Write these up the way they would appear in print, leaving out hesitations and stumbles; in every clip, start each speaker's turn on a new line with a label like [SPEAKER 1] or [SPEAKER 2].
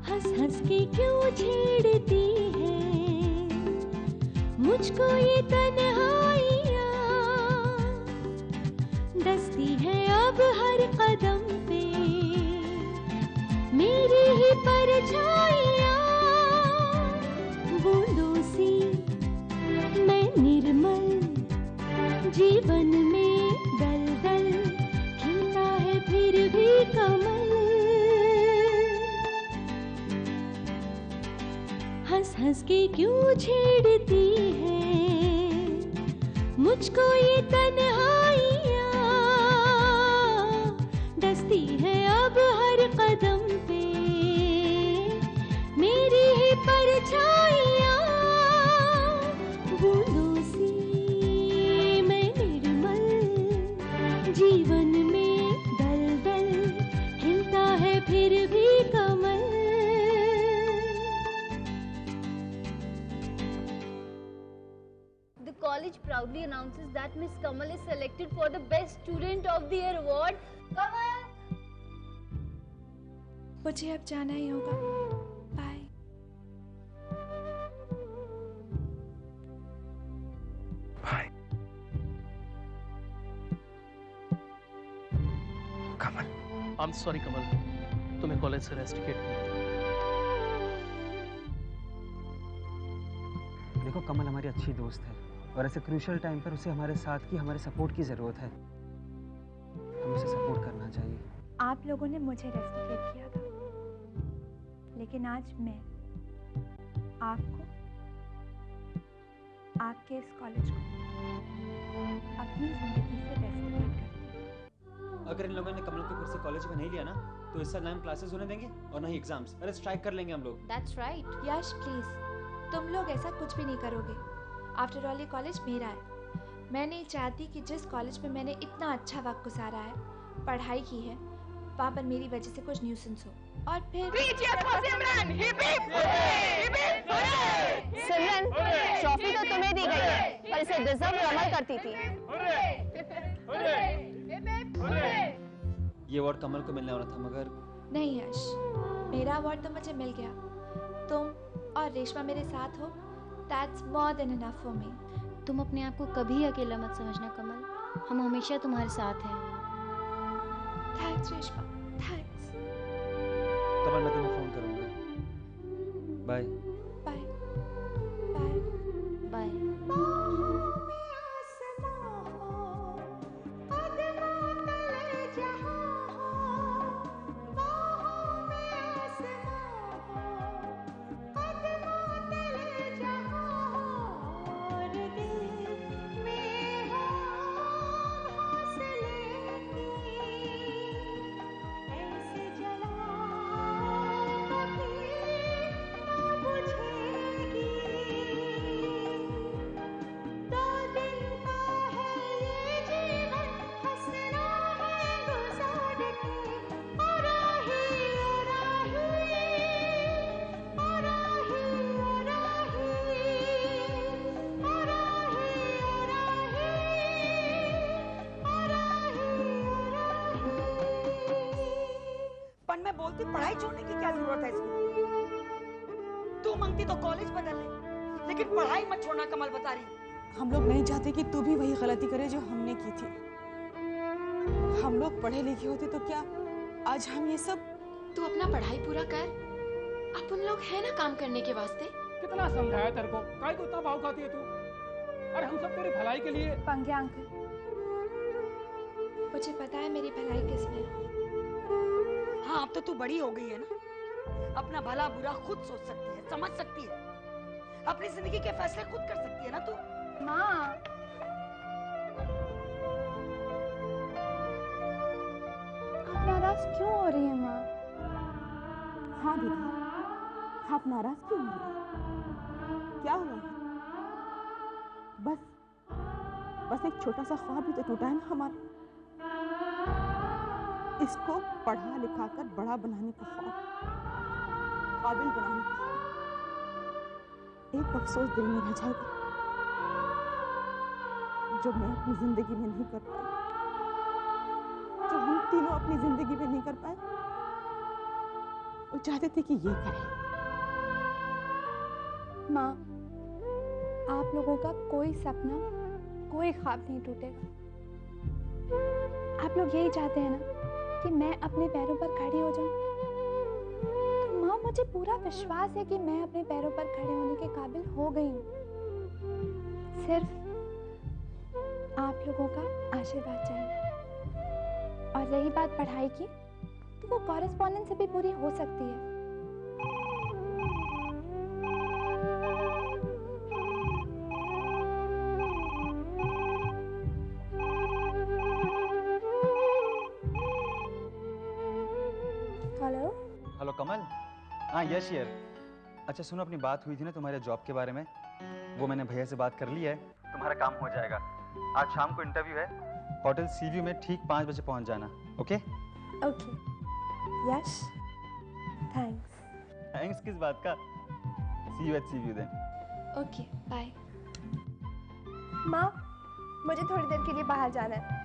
[SPEAKER 1] हंस हंस के क्यों छेड़ती है मुझको ये तन्हाइयाँ, डसती है अब हर कदम पे मेरी ही परछाइयाँ। बूंदों सी मैं निर्मल जीवन में दलदल, खिलता है फिर भी कमल। हंस हंस के क्यों छेड़ती है मुझको ये तन्हाइयाँ, डसती है अब हर कदम पे मेरी ही परछाइयाँ। बूंदों सी मैं निर्मल जीवन में दलदल, हिलता है फिर भी कमल।
[SPEAKER 2] The college proudly announces that Miss Kamal is selected for the Best Student of the Year award. Kamal!
[SPEAKER 3] मुझे अब जाना ही होगा। Bye.
[SPEAKER 4] Bye. Kamal.
[SPEAKER 5] I'm sorry Kamal, तुम्हें कॉलेज से रेस्टिकेट किया।
[SPEAKER 4] देखो कमल हमारी अच्छी दोस्त है और ऐसे क्रूशियल टाइम पर उसे हमारे साथ की, हमारे सपोर्ट की जरूरत है। हमें उसे सपोर्ट करना चाहिए।
[SPEAKER 3] आप लोगों ने मुझे रेस्टिकेट किया था, लेकिन आज मैं आपको, आपके इस कॉलेज को अपनी जिंदगी से रेस्टिकेट करती हूँ।
[SPEAKER 4] अगर इन लोगों ने कमल को फिर से कॉलेज में नहीं लिया ना, तो इस साल ना हम क्लासेस होने देंगे और ना ही एग्जाम्स। अरे स्ट्राइक कर लेंगे हम लोग।
[SPEAKER 2] That's right.
[SPEAKER 3] यश प्लीज, तुम लोग ऐसा कुछ भी नहीं करोगे। आफ्टर ऑल ये कॉलेज मेरा है। मैं नहीं चाहती कि जिस कॉलेज में मैंने इतना अच्छा वक्त गुजारा है, पढ़ाई की है, वहाँ पर मेरी वजह से कुछ न्यूसेंस हो और फिर
[SPEAKER 2] सिमरन, ट्रॉफी तो तुम्हें दी गई है, पर इसे डिजर्व कमल करती थी।
[SPEAKER 4] ये अवार्ड कमल को मिलने वाला था, मगर
[SPEAKER 3] नहीं यश, मेरा अवार्ड तो मुझे मिल गया। तुम और रेशमा मेरे साथ हो, that's more than enough for me.
[SPEAKER 2] तुम अपने आप को कभी अकेला मत समझना कमल, हम हमेशा तुम्हारे साथ हैं।
[SPEAKER 3] Thanks Reshma, thanks.
[SPEAKER 4] कमल मैं तुम्हें फोन करूंगा। बाय।
[SPEAKER 3] Bye bye
[SPEAKER 2] bye.
[SPEAKER 6] मैं बोलती पढ़ाई छोड़ने की क्या जरूरत है इसमें? तू मांगती तो कॉलेज बदल ले, लेकिन पढ़ाई मत छोड़ना कमल बता रही।
[SPEAKER 7] हम लोग नहीं चाहते कि तू भी वही गलती करे जो हमने की थी। हम लोग पढ़े लिखे होते तो क्या आज हम ये सब।
[SPEAKER 8] तू अपना पढ़ाई पूरा कर, अपन लोग है ना काम करने के वास्ते।
[SPEAKER 9] कितना समझाया तेरे को, काय को इतना भाव खाती है तू? अरे हम सब तेरी भलाई के लिए।
[SPEAKER 3] पंग्या अंकल, मुझे पता है मेरी भलाई किसमें है।
[SPEAKER 6] हाँ अब तो तू बड़ी हो गई है ना, अपना भला बुरा खुद सोच सकती है, समझ सकती है, अपनी जिंदगी के फैसले खुद कर सकती है ना तू।
[SPEAKER 3] माँ, आप नाराज क्यों हो रही है माँ?
[SPEAKER 7] हाँ दीदी, आप नाराज क्यों हो रही हैं? क्या हुआ? बस एक छोटा सा ख्वाब भी तो टूटा है ना हमारा। इसको पढ़ा लिखा कर बड़ा बनाने का ख्वाब, काबिल बनाने का ख्वाब। एक अफसोस दिल में रह जाएगा जो मैं अपनी जिंदगी में नहीं कर पाई, जो हम तीनों अपनी जिंदगी में नहीं कर पाए, वो चाहते थे कि ये करें।
[SPEAKER 3] माँ, आप लोगों का कोई सपना, कोई ख्वाब नहीं टूटेगा। आप लोग यही चाहते हैं ना कि मैं अपने पैरों पर खड़ी हो जाऊं। तो माँ, मुझे पूरा विश्वास है कि मैं अपने पैरों पर खड़े होने के काबिल हो गई हूँ। सिर्फ आप लोगों का आशीर्वाद चाहिए। और रही बात पढ़ाई की, तो वो कॉरेस्पॉन्डेंस से भी पूरी हो सकती है।
[SPEAKER 4] हेलो कमल। हाँ यश यार। अच्छा सुनो, अपनी बात हुई थी ना तुम्हारे जॉब के बारे में, वो मैंने भैया से बात कर ली है, तुम्हारा काम हो जाएगा। आज शाम को इंटरव्यू है, होटल सीव्यू में ठीक 5 बजे पहुंच जाना। Okay
[SPEAKER 3] okay Yash, thanks.
[SPEAKER 4] Thanks किस बात का? See you at Seaview then.
[SPEAKER 3] Okay bye. माँ, मुझे थोड़ी देर के लिए बाहर जाना है।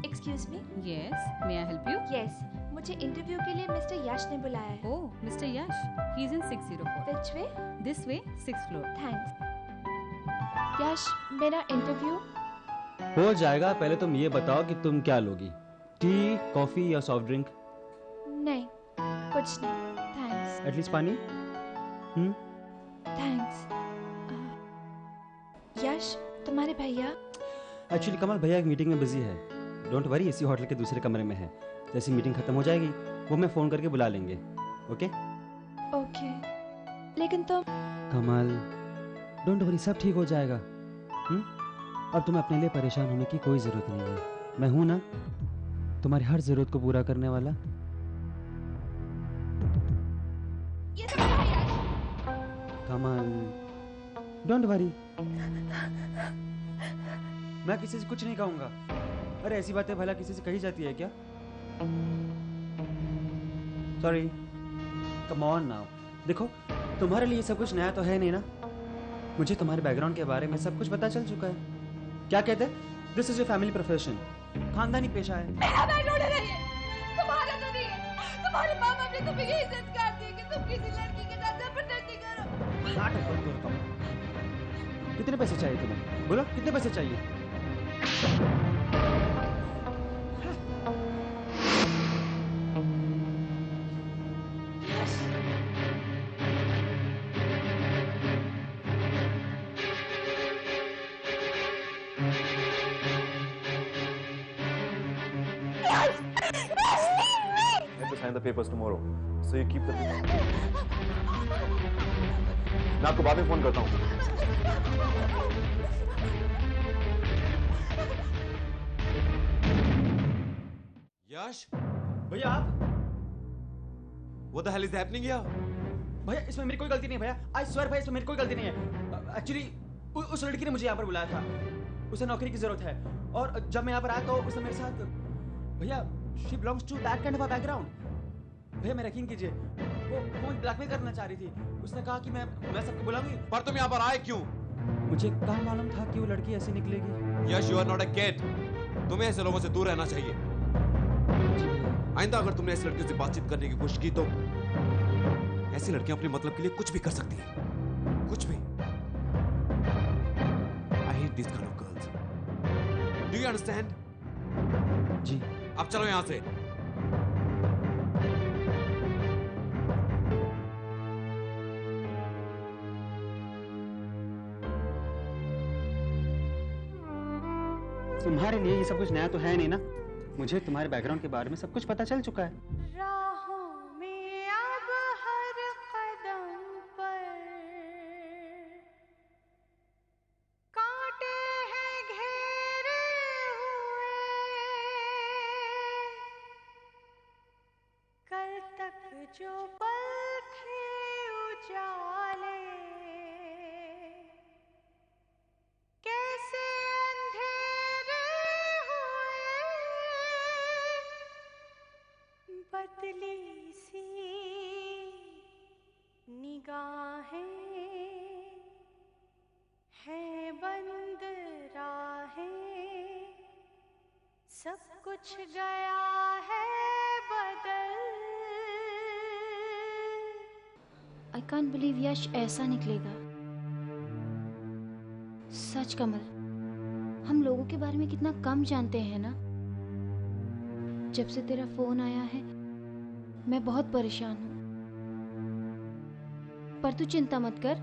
[SPEAKER 3] Excuse me.
[SPEAKER 1] Yes, may I help you?
[SPEAKER 3] Yes, मुझे इंटरव्यू के लिए मिस्टर यश ने बुलाया है।
[SPEAKER 1] Oh, Mr. Yash. He's in 604.
[SPEAKER 3] Which way?
[SPEAKER 1] This way, 6th floor.
[SPEAKER 3] Thanks. Yash, मेरा इंटरव्यू
[SPEAKER 4] हो जाएगा। पहले तुम ये बताओ कि तुम क्या लोगी, टी, कॉफी या सॉफ्ट ड्रिंक?
[SPEAKER 3] नहीं, कुछ नहीं, थैंक्स।
[SPEAKER 4] एटलीस्ट पानी?
[SPEAKER 3] थैंक्स। यश, तुम्हारे भैया?
[SPEAKER 4] एक्चुअली कमल भैया एक मीटिंग में बिजी है। डोंट वरी, इसी होटल के दूसरे कमरे में है। जैसी मीटिंग खत्म हो जाएगी वो मैं फोन करके बुला लेंगे। ओके
[SPEAKER 3] ओके, लेकिन तुम?
[SPEAKER 4] कमल डोंट वरी, सब ठीक हो जाएगा। अब तुम्हें अपने लिए परेशान होने की कोई जरूरत नहीं है। मैं हूं ना तुम्हारी हर जरूरत को पूरा करने वाला।
[SPEAKER 3] ये तो मेरा यश।
[SPEAKER 4] कमल डोंट वरी, मैं किसी से कुछ नहीं कहूंगा। अरे ऐसी बातें भला किसी से कही जाती है क्या? Sorry, come on now. देखो तुम्हारे लिए सब कुछ नया तो है नहीं ना। मुझे तुम्हारे बैकग्राउंड के बारे में सब कुछ पता चल चुका है। क्या कहते हैं, this is your family profession, खानदानी पेशा है।
[SPEAKER 3] मेरा बैकग्राउंड नहीं है, तुम्हारा तो नहीं है। तुम्हारे माँ बाप ने तुम्हें यही संस्कार दिए कि तुम किसी लड़की के साथ जबरदस्ती करो।
[SPEAKER 4] नाटक बंद करो कमल। कितने पैसे चाहिए तुम्हें? बोलो कितने पैसे चाहिए?
[SPEAKER 10] Sign the papers tomorrow, so you keep the papers. मैं आपको बाद में फोन करता हूँ।
[SPEAKER 11] यश,
[SPEAKER 4] भैया आप?
[SPEAKER 11] what the hell is happening here?
[SPEAKER 4] भैया इसमें मेरी कोई गलती नहीं भैया। आई स्वेयर भाई, इसमें मेरी कोई गलती नहीं है। एक्चुअली उस लड़की ने मुझे यहाँ पर बुलाया था, उसे नौकरी की जरूरत है। और जब मैं यहाँ पर आया तो उसने मेरे साथ, भैया she belongs to that kind of a background. भैया मैं यकीन कीजिए, वो ब्लैकमेल करना चाह रही थी। उसने कहा कि मैं सबको बुलाऊंगी।
[SPEAKER 11] पर तुम यहाँ पर आए क्यों?
[SPEAKER 4] मुझे कहाँ मालूम था कि वो लड़की ऐसी निकलेगी।
[SPEAKER 11] Yash, you are not a kid. तुम्हें ऐसे लोगों से दूर रहना चाहिए। आइंदा अगर तुमने ऐसी लड़कियों से बातचीत करने की कोशिश की तो ऐसी लड़कियां अपने मतलब के लिए कुछ भी कर सकती हैं, कुछ भी। I hate these kind of girls. Do you understand?
[SPEAKER 4] जी।
[SPEAKER 11] अब चलो यहाँ से।
[SPEAKER 4] तुम्हारे लिए ये सब कुछ नया तो है नहीं ना। मुझे तुम्हारे बैकग्राउंड के बारे में सब कुछ पता चल चुका है।
[SPEAKER 1] राहों में अब हर कदम पर कांटे हैं घेरे हुए, कल तक जो पल थे उजाले कैसे अंधेरे हुए, बदली सी निगाहें हैं बंद राहें, सब कुछ गया है बदल।
[SPEAKER 2] आई कांट बिलीव यश ऐसा निकलेगा। सच कमल, हम लोगों के बारे में कितना कम जानते हैं ना। जब से तेरा फोन आया है मैं बहुत परेशान हूँ, पर तू चिंता मत कर।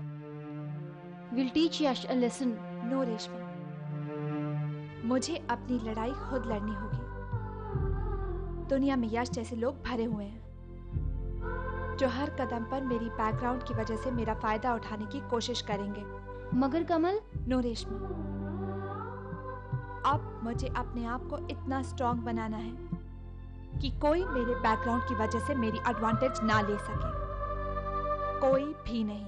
[SPEAKER 2] Will teach Yash a lesson.
[SPEAKER 3] No Reshma, मुझे अपनी लड़ाई खुद लड़नी होगी। दुनिया में यश जैसे लोग भरे हुए हैं जो हर कदम पर मेरी बैकग्राउंड की वजह से मेरा फायदा उठाने की कोशिश करेंगे।
[SPEAKER 2] मगर कमल,
[SPEAKER 3] नो रेशमा, अब मुझे अपने आप को इतना स्ट्रांग बनाना है कि कोई मेरे बैकग्राउंड की वजह से मेरी एडवांटेज ना ले सके। कोई भी नहीं।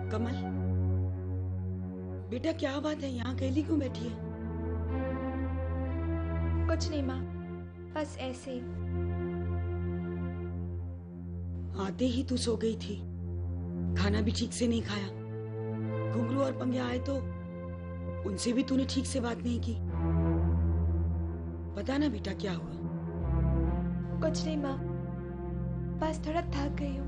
[SPEAKER 6] कमल, बेटा क्या बात है, यहाँ अकेली क्यों बैठी है?
[SPEAKER 3] कुछ नहीं माँ, बस ऐसे ही।
[SPEAKER 6] आते ही तू सो गई थी, खाना भी ठीक से नहीं खाया। घुंघरू और पंगे आए तो उनसे भी तूने ठीक से बात नहीं की। पता ना बेटा क्या हुआ?
[SPEAKER 3] कुछ नहीं माँ, बस थोड़ा थक गई हूँ।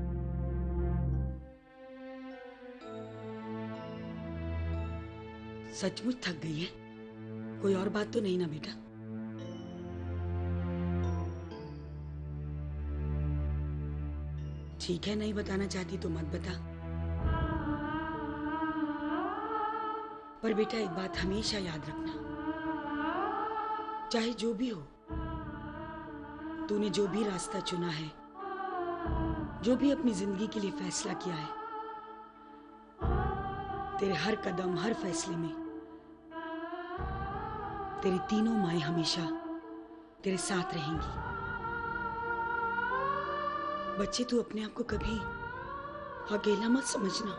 [SPEAKER 6] सचमुच थक गई है? कोई और बात तो नहीं ना बेटा? ठीक है, नहीं बताना चाहती तो मत बता। पर बेटा एक बात हमेशा याद रखना, चाहे जो भी हो, तूने जो भी रास्ता चुना है, जो भी अपनी जिंदगी के लिए फैसला किया है, तेरे हर कदम, हर फैसले में तेरी तीनों माएं हमेशा तेरे साथ रहेंगी। बच्चे, तू अपने आप को कभी अकेला मत समझना।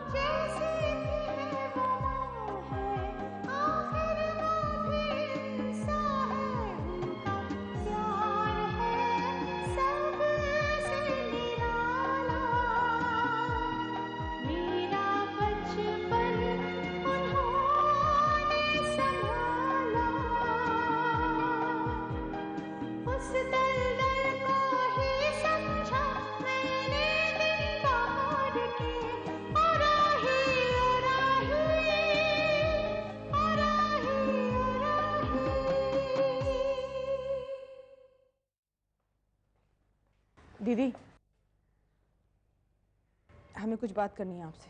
[SPEAKER 7] दीदी, हमें कुछ बात करनी है आपसे।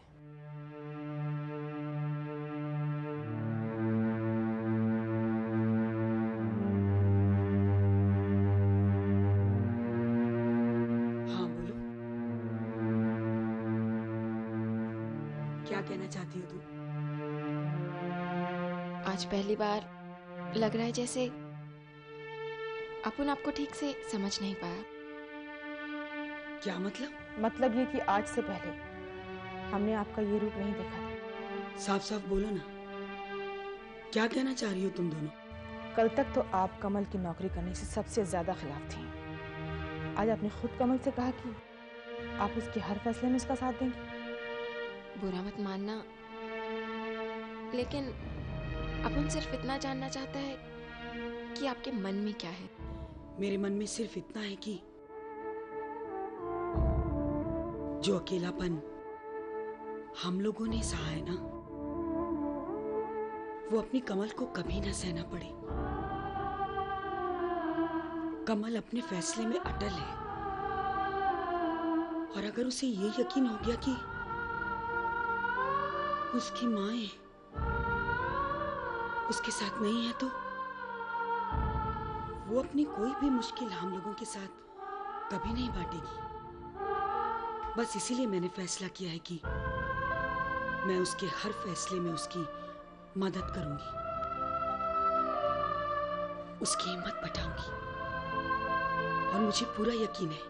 [SPEAKER 6] हाँ बोलो, क्या कहना चाहती हो तुम?
[SPEAKER 8] आज पहली बार लग रहा है जैसे अपन आपको ठीक से समझ नहीं पाया।
[SPEAKER 6] क्या मतलब?
[SPEAKER 7] मतलब ये कि आज से पहले हमने आपका ये रूप नहीं देखा था।
[SPEAKER 6] साफ साफ बोलो ना, क्या कहना चाह रही हो तुम दोनों?
[SPEAKER 7] कल तक तो आप कमल की नौकरी करने से सबसे ज्यादा खिलाफ थी, आज आपने खुद कमल से कहा कि आप उसके हर फैसले में उसका साथ देंगे।
[SPEAKER 8] बुरा मत मानना, लेकिन अपन सिर्फ इतना जानना चाहता है कि आपके मन में क्या है।
[SPEAKER 6] मेरे मन में सिर्फ इतना है कि जो अकेलापन हम लोगों ने सहा है ना, वो अपनी कमल को कभी ना सहना पड़े। कमल अपने फैसले में अटल है, और अगर उसे ये यकीन हो गया कि उसकी माँ उसके साथ नहीं है, तो वो अपनी कोई भी मुश्किल हम लोगों के साथ कभी नहीं बांटेगी। बस इसीलिए मैंने फैसला किया है कि मैं उसके हर फैसले में उसकी मदद करूंगी, उसकी हिम्मत बढ़ाऊंगी, और मुझे पूरा यकीन है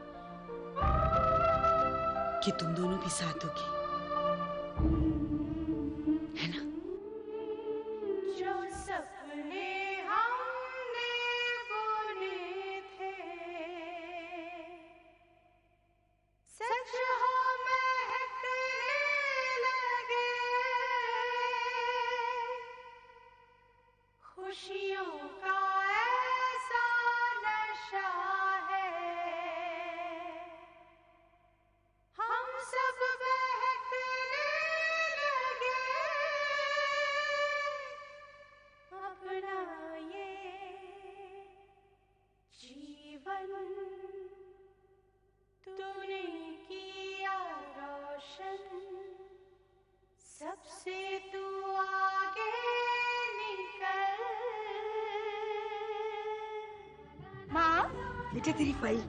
[SPEAKER 6] कि तुम दोनों भी साथ होगी, है ना?
[SPEAKER 1] जो सपने हमने बुने थे सच हो महकने लगे, खुशियों का ऐसा नशा है, हम सब बहकने लगे, अपना ये जीवन तूने किया रोशन, सबसे तू आगे निकल।
[SPEAKER 6] माँ, बेटा तेरी फाइल।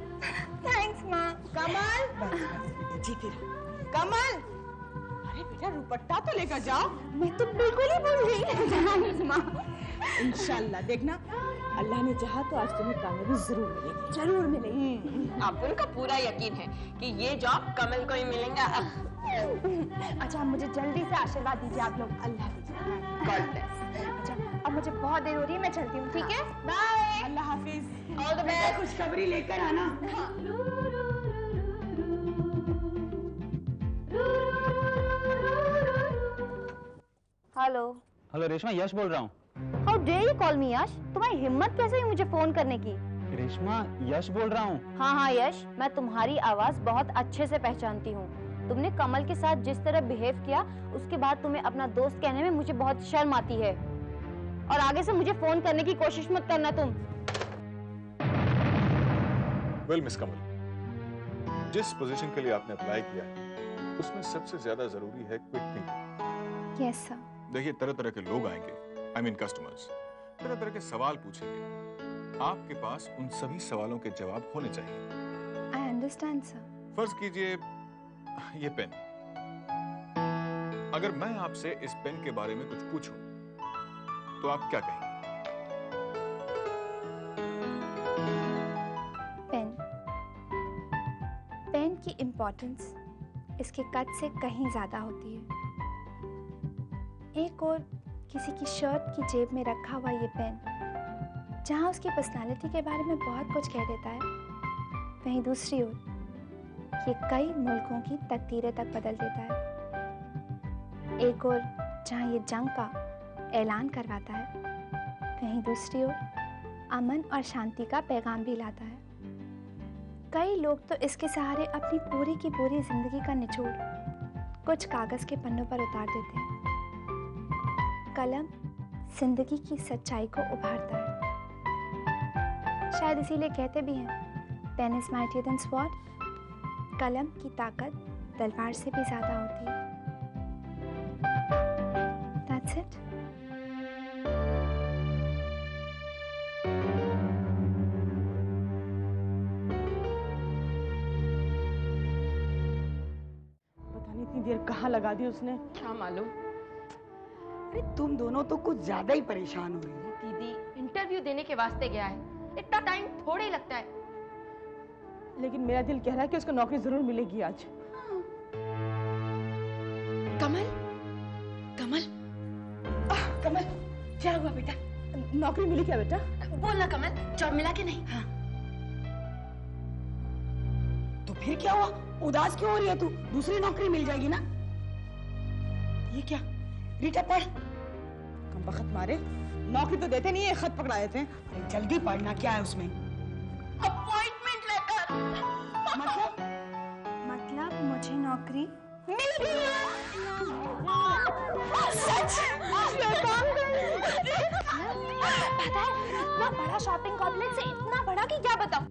[SPEAKER 7] थैंक्स माँ। कमल,
[SPEAKER 6] बस बेटा जी तेरा।
[SPEAKER 7] कमल, अरे बेटा दुपट्टा तो लेकर जाओ। मैं तो बिल्कुल ही भूल गई। माँ, इंशाल्लाह देखना, अल्लाह ने चाहा तो आज तुम्हें कामयाबी जरूर मिलेगी। जरूर मिलेगी।
[SPEAKER 12] आप उनका पूरा यकीन है कि ये जॉब कमल को ही मिलेगा।
[SPEAKER 13] अच्छा, मुझे जल्दी से आशीर्वाद दीजिए आप लोग।
[SPEAKER 7] अल्लाह दीजिए।
[SPEAKER 12] God bless.
[SPEAKER 13] अच्छा, अब मुझे बहुत देर हो रही है, मैं चलती हूँ। ठीक है, बाय।
[SPEAKER 7] अल्लाह हाफिज।
[SPEAKER 12] All the best.
[SPEAKER 6] खुशखबरी लेकर आना।
[SPEAKER 2] हेलो।
[SPEAKER 4] हेलो रेशमा, यश बोल रहा हूँ।
[SPEAKER 2] How dare you call me Yash? तुम्हारी हिम्मत कैसे हुई मुझे फोन करने की?
[SPEAKER 4] रेशमा, यश बोल रहा हूँ।
[SPEAKER 2] हाँ हाँ यश, मैं तुम्हारी आवाज बहुत अच्छे से पहचानती हूँ। तुमने कमल के साथ जिस तरह बिहेव किया, उसके बाद तुम्हें अपना दोस्त कहने में मुझे बहुत शर्म आती है। और आगे से मुझे फोन करने की कोशिश मत करना तुम।
[SPEAKER 10] वेल मिस कमल, जिस पोजीशन के लिए आपने अप्लाई किया है उसमें सबसे ज्यादा जरूरी है क्विक थिंकिंग।
[SPEAKER 13] Yes sir.
[SPEAKER 10] देखिए, तरह तरह के लोग आएंगे, आई मीन कस्टमर्स, तरह तरह के सवाल पूछेंगे। आपके पास उन सभी सवालों के जवाब होने चाहिए।
[SPEAKER 13] I understand sir.
[SPEAKER 10] फर्ज कीजिए ये पेन, अगर मैं आपसे इस पेन के बारे में कुछ पूछूं तो आप क्या कहेंगे?
[SPEAKER 13] पेन, पेन की इम्पोर्टेंस इसके कट से कहीं ज्यादा होती है। एक और किसी की शर्ट की जेब में रखा हुआ ये पेन, जहाँ उसकी पर्सनालिटी के बारे में बहुत कुछ कह देता है, वहीं दूसरी ओर ये कई मुल्कों की तकदीरें तक बदल देता है। एक और जहाँ ये जंग का ऐलान करवाता है, वहीं दूसरी ओर अमन और शांति का पैगाम भी लाता है। कई लोग तो इसके सहारे अपनी पूरी की पूरी जिंदगी का निचोड़ कुछ कागज के पन्नों पर उतार देते हैं। कलम जिंदगी की सच्चाई को उभारता है। शायद इसीलिए कहते भी हैं, pen is mightier than sword. कलम की ताकत तलवार से भी ज्यादा होती है। That's it.
[SPEAKER 7] पता नहीं इतनी देर कहाँ लगा दी उसने।
[SPEAKER 12] क्या मालूम।
[SPEAKER 6] अरे तुम दोनों तो कुछ ज्यादा ही परेशान हो रही हो।
[SPEAKER 12] दीदी इंटरव्यू देने के वास्ते गया है, इतना टाइम थोड़े ही लगता है।
[SPEAKER 7] लेकिन मेरा दिल कह रहा है कि उसको नौकरी जरूर मिलेगी आज।
[SPEAKER 8] कमल, कमल,
[SPEAKER 6] कमल, क्या हुआ बेटा?
[SPEAKER 7] नौकरी मिली क्या बेटा?
[SPEAKER 8] बोलना कमल, जॉब मिला कि नहीं?
[SPEAKER 6] हाँ, फिर क्या हुआ? उदास क्यों हो रही है तू? दूसरी नौकरी मिल जाएगी ना। ये क्या? रीटा पढ़।
[SPEAKER 7] हम वक्त मारे, नौकरी तो देते नहीं है, खत पकड़ाए थे।
[SPEAKER 6] अरे जल्दी पढ़ना, क्या है उसमें?
[SPEAKER 7] Appointment letter.
[SPEAKER 13] मतलब मुझे नौकरी
[SPEAKER 7] मिल गई।
[SPEAKER 13] सच? पता है, इतना बड़ा शॉपिंग कॉम्प्लेक्स है, इतना बड़ा कि क्या बताऊं।